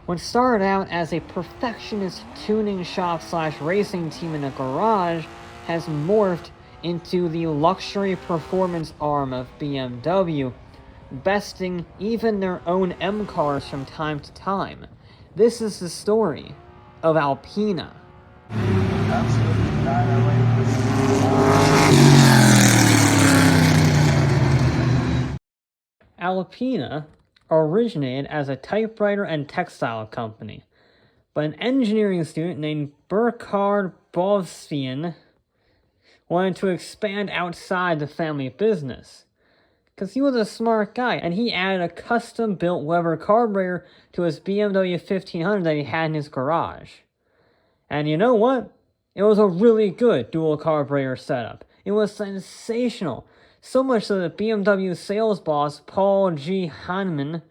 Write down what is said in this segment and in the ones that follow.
What started out as a perfectionist tuning shop / racing team in a garage has morphed into the luxury performance arm of BMW, besting even their own M cars from time to time. This is the story of Alpina. Alpina originated as a typewriter and textile company, but an engineering student named Burkhard Bavarian wanted to expand outside the family business, because he was a smart guy, and he added a custom-built Weber carburetor to his BMW 1500 that he had in his garage. And you know what? It was a really good dual carburetor setup. It was sensational, so much so that BMW sales boss Paul G. Hahnemann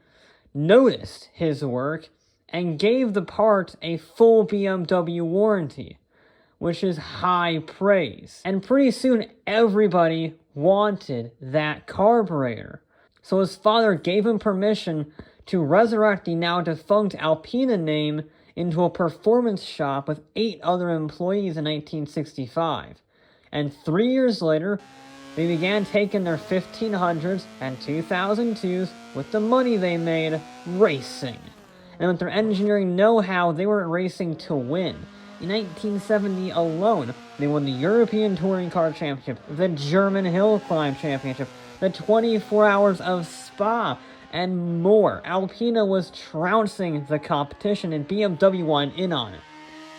noticed his work and gave the part a full BMW warranty, which is high praise. And pretty soon, everybody wanted that carburetor. So his father gave him permission to resurrect the now defunct Alpina name into a performance shop with 8 other employees in 1965. And 3 years later, they began taking their 1500s and 2002s with the money they made racing. And with their engineering know-how, they were racing to win. In 1970 alone, they won the European Touring Car Championship, the German Hill Climb Championship, the 24 Hours of Spa, and more. Alpina was trouncing the competition, and BMW wanted in on it.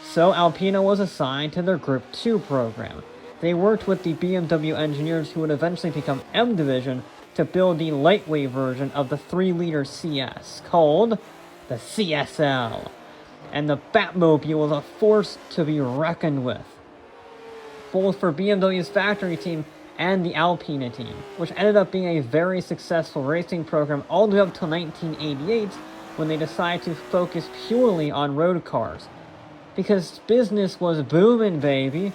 So Alpina was assigned to their Group 2 program. They worked with the BMW engineers who would eventually become M Division to build the lightweight version of the 3-liter CS, called the CSL. And the Batmobile was a force to be reckoned with, both for BMW's factory team and the Alpina team, which ended up being a very successful racing program all the way up till 1988, when they decided to focus purely on road cars. Because business was booming, baby.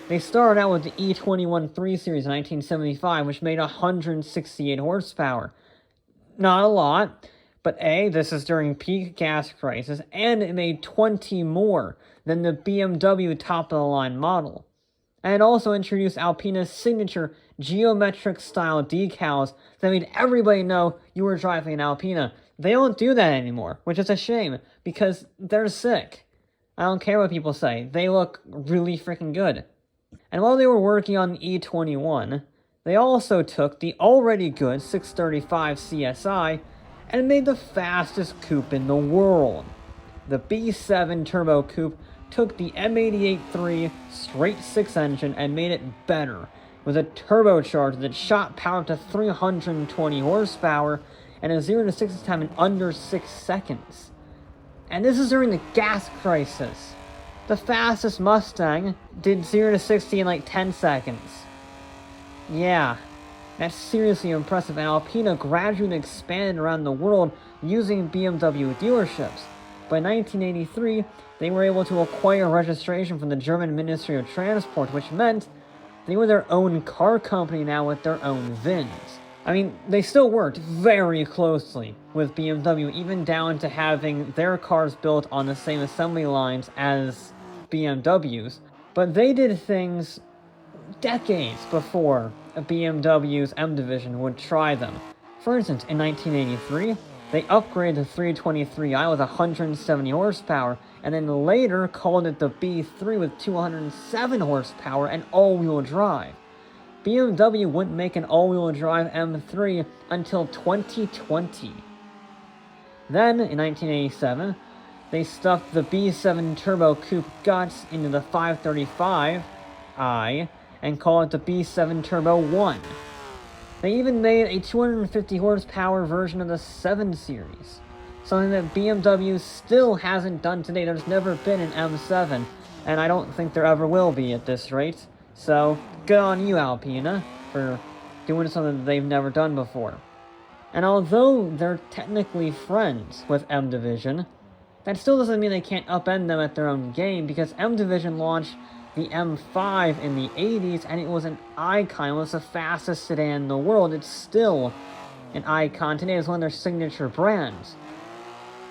They started out with the E21 3 Series in 1975, which made 168 horsepower. Not a lot, but A, this is during peak gas crisis, and it made 20 more than the BMW top-of-the-line model. And it also introduced Alpina's signature geometric-style decals that made everybody know you were driving an Alpina. They don't do that anymore, which is a shame, because they're sick. I don't care what people say, they look really freaking good. And while they were working on the E21, they also took the already good 635 CSI and made the fastest coupe in the world. The B10 Turbo Coupe took the M88-3 straight-six engine and made it better, with a turbocharger that shot power up to 320 horsepower and a 0 to 60 time in under 6 seconds. And this is during the gas crisis. The fastest Mustang did 0 to 60 in like 10 seconds. Yeah, that's seriously impressive, and Alpina gradually expanded around the world using BMW dealerships. By 1983, they were able to acquire registration from the German Ministry of Transport, which meant they were their own car company now with their own VINs. I mean, they still worked very closely with BMW, even down to having their cars built on the same assembly lines as BMW's, but they did things decades before BMW's M Division would try them. For instance, in 1983, they upgraded the 323i with 170 horsepower, and then later called it the B3 with 207 horsepower and all-wheel drive. BMW wouldn't make an all-wheel drive M3 until 2020. Then, in 1987, they stuffed the B7 Turbo Coupe guts into the 535i and called it the B7 Turbo 1. They even made a 250 horsepower version of the 7 Series, something that BMW still hasn't done today. There's never been an M7, and I don't think there ever will be at this rate. So, good on you, Alpina, for doing something that they've never done before. And although they're technically friends with M Division, that still doesn't mean they can't upend them at their own game, because M Division launched the M5 in the 80s, and it was an icon. It was the fastest sedan in the world. It's still an icon today. It's one of their signature brands.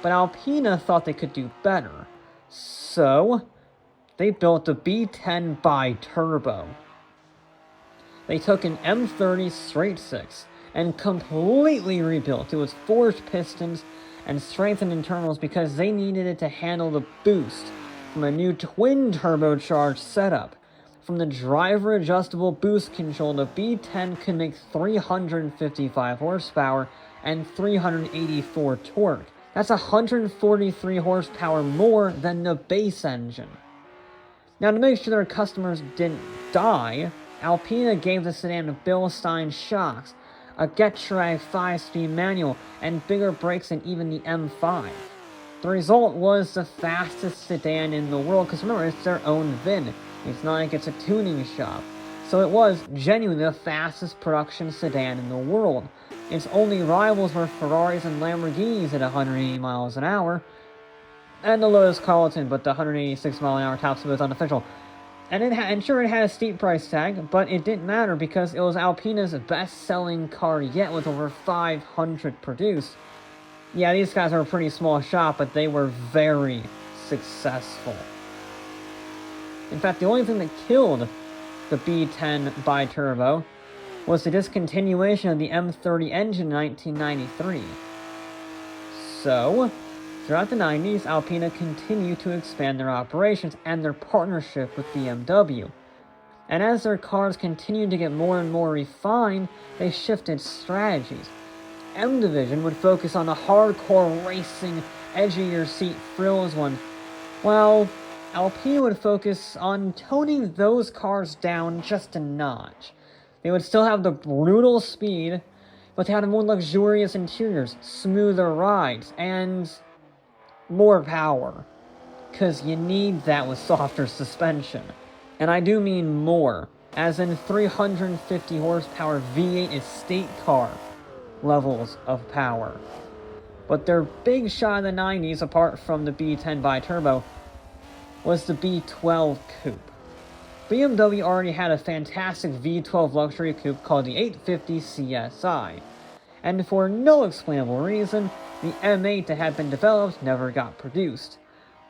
But Alpina thought they could do better. So, they built the B10 Bi-Turbo. They took an M30 straight six and completely rebuilt it with forged pistons and strengthened internals because they needed it to handle the boost from a new twin turbocharged setup. From the driver adjustable boost control, the B10 could make 355 horsepower and 384 torque. That's 143 horsepower more than the base engine. Now, to make sure their customers didn't die, Alpina gave the sedan Bilstein shocks, a Getrag 5-speed manual, and bigger brakes than even the M5. The result was the fastest sedan in the world, because remember, it's their own VIN. It's not like it's a tuning shop. So it was genuinely the fastest production sedan in the world. Its only rivals were Ferraris and Lamborghinis at 180 miles an hour, and the Lotus Carlton, but the 186 mile an hour top speed was unofficial. And sure, it had a steep price tag, but it didn't matter because it was Alpina's best-selling car yet with over 500 produced. Yeah, these guys are a pretty small shop, but they were very successful. In fact, the only thing that killed the B10 Bi-Turbo was the discontinuation of the M30 engine in 1993. So, throughout the 90s, Alpina continued to expand their operations and their partnership with BMW. And as their cars continued to get more and more refined, they shifted strategies. M Division would focus on the hardcore racing, edge-of-your-seat thrills one, while Alpina would focus on toning those cars down just a notch. They would still have the brutal speed, but they had more luxurious interiors, smoother rides, and more power. Because you need that with softer suspension. And I do mean more, as in 350 horsepower V8 estate car levels of power. But their big shot in the 90s, apart from the B10 Bi-Turbo, was the B12 Coupe. BMW already had a fantastic V12 luxury coupe called the 850 CSI, and for no explainable reason, the M8 that had been developed never got produced.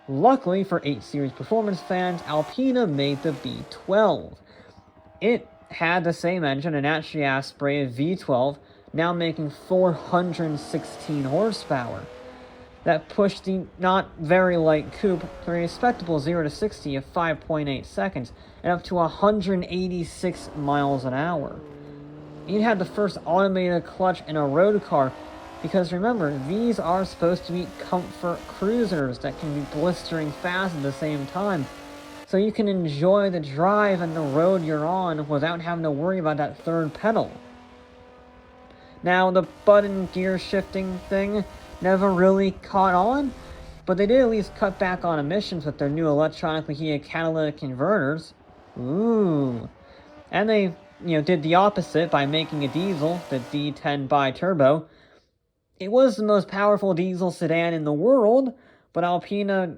Luckily for 8 Series performance fans, Alpina made the B12. It had the same engine, a naturally aspirated V12, now making 416 horsepower. That pushed the not very light coupe to a respectable 0 to 60 of 5.8 seconds and up to 186 miles an hour. It had the first automated clutch in a road car, because remember, these are supposed to be comfort cruisers that can be blistering fast at the same time, so you can enjoy the drive and the road you're on without having to worry about that third pedal. Now, the button gear shifting thing never really caught on, but they did at least cut back on emissions with their new electronically heated catalytic converters. Ooh. And they, did the opposite by making a diesel, the D10 Bi-Turbo. It was the most powerful diesel sedan in the world, but Alpina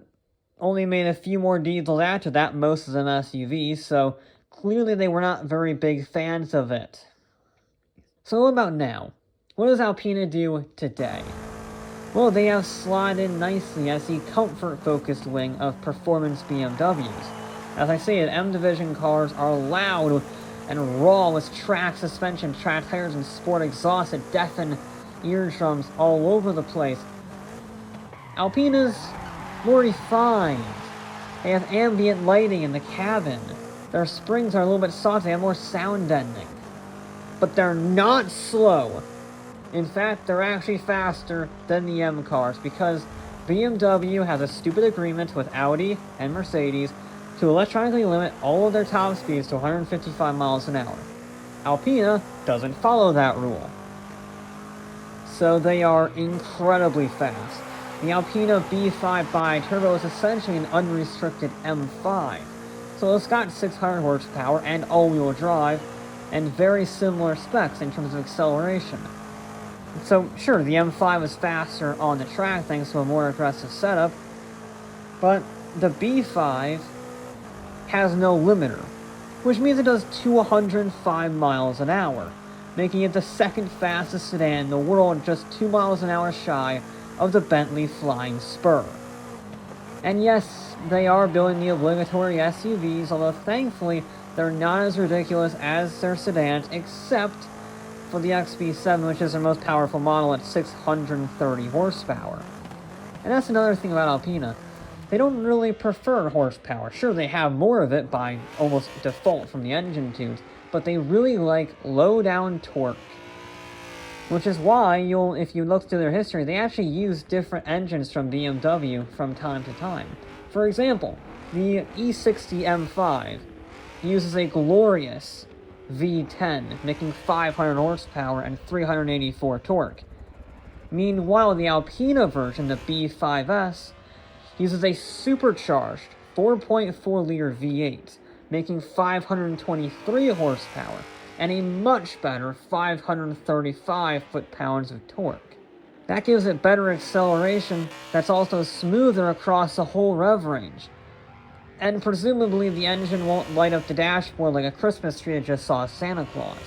only made a few more diesels after that, most of them SUVs, so clearly they were not very big fans of it. So what about now? What does Alpina do today? Well, they have slotted in nicely as the comfort-focused wing of performance BMWs. As I say, M Division cars are loud and raw with track suspension, track tires, and sport exhaust that deafen eardrums all over the place. Alpina's more refined. They have ambient lighting in the cabin. Their springs are a little bit soft, they have more sound deadening. But they're not slow. In fact, they're actually faster than the M cars because BMW has a stupid agreement with Audi and Mercedes to electronically limit all of their top speeds to 155 miles an hour. Alpina doesn't follow that rule. So they are incredibly fast. The Alpina B5 Bi-Turbo is essentially an unrestricted M5. So it's got 600 horsepower and all-wheel drive, and very similar specs in terms of acceleration. So, sure, the M5 is faster on the track thanks to a more aggressive setup, but the B5 has no limiter, which means it does 205 miles an hour, making it the second fastest sedan in the world, just 2 miles an hour shy of the Bentley Flying Spur. And yes, they are building the obligatory SUVs, although thankfully they're not as ridiculous as their sedans, except for the XB7, which is their most powerful model at 630 horsepower. And that's another thing about Alpina. They don't really prefer horsepower. Sure, they have more of it by almost default from the engine tunes, but they really like low-down torque. Which is why if you look through their history, they actually use different engines from BMW from time to time. For example, the E60 M5 uses a glorious V10, making 500 horsepower and 384 torque. Meanwhile, the Alpina version, the B5S, uses a supercharged 4.4-liter V8, making 523 horsepower, and a much better 535 foot-pounds of torque. That gives it better acceleration that's also smoother across the whole rev range. And presumably the engine won't light up the dashboard like a Christmas tree that just saw Santa Claus.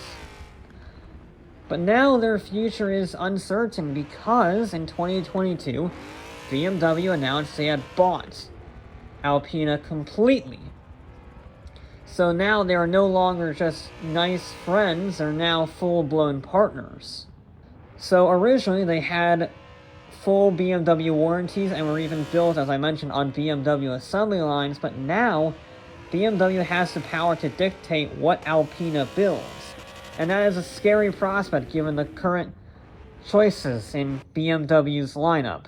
But now their future is uncertain because in 2022, BMW announced they had bought Alpina completely. So now they are no longer just nice friends, they're now full-blown partners. So originally they had full BMW warranties and were even built, as I mentioned, on BMW assembly lines, but now BMW has the power to dictate what Alpina builds. And that is a scary prospect given the current choices in BMW's lineup.